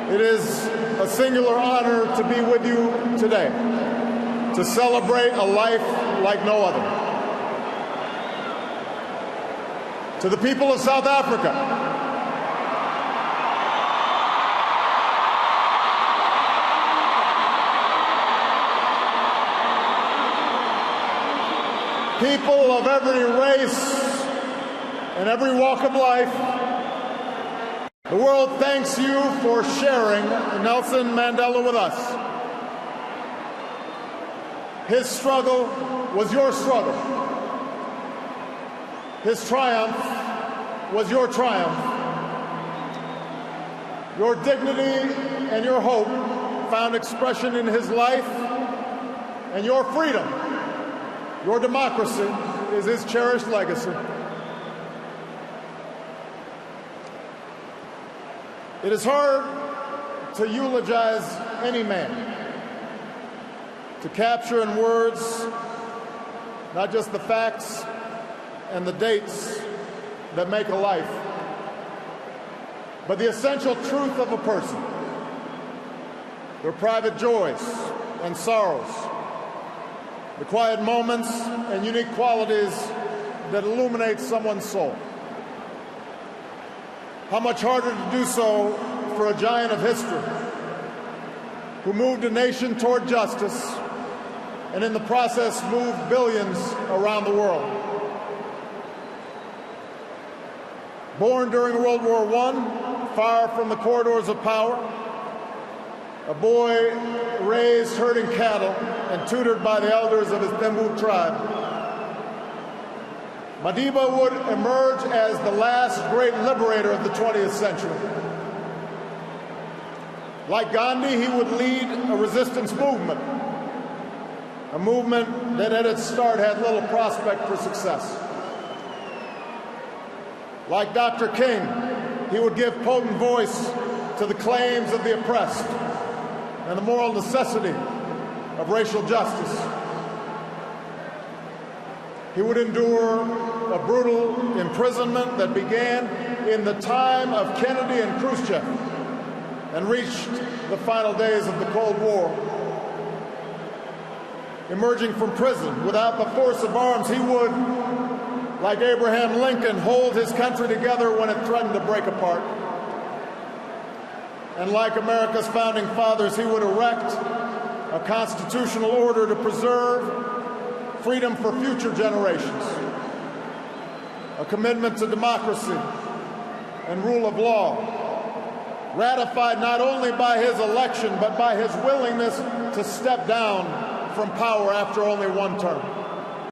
It is a singular honor to be with you today, to celebrate a life like no other. To the people of South Africa, people of every race and every walk of life, the world thanks you for sharing Nelson Mandela with us. His struggle was your struggle. His triumph was your triumph. Your dignity and your hope found expression in his life, and your freedom, your democracy, is his cherished legacy. It is hard to eulogize any man, to capture in words not just the facts and the dates that make a life, but the essential truth of a person, their private joys and sorrows, the quiet moments and unique qualities that illuminate someone's soul. How much harder to do so for a giant of history who moved a nation toward justice and in the process moved billions around the world. Born during World War I, far from the corridors of power, a boy raised herding cattle and tutored by the elders of his Thembu tribe, Madiba would emerge as the last great liberator of the 20th century. Like Gandhi, he would lead a resistance movement, a movement that at its start had little prospect for success. Like Dr. King, he would give potent voice to the claims of the oppressed and the moral necessity of racial justice. He would endure a brutal imprisonment that began in the time of Kennedy and Khrushchev and reached the final days of the Cold War. Emerging from prison without the force of arms, he would, like Abraham Lincoln, hold his country together when it threatened to break apart. And like America's founding fathers, he would erect a constitutional order to preserve freedom for future generations, a commitment to democracy and rule of law, ratified not only by his election, but by his willingness to step down from power after only one term.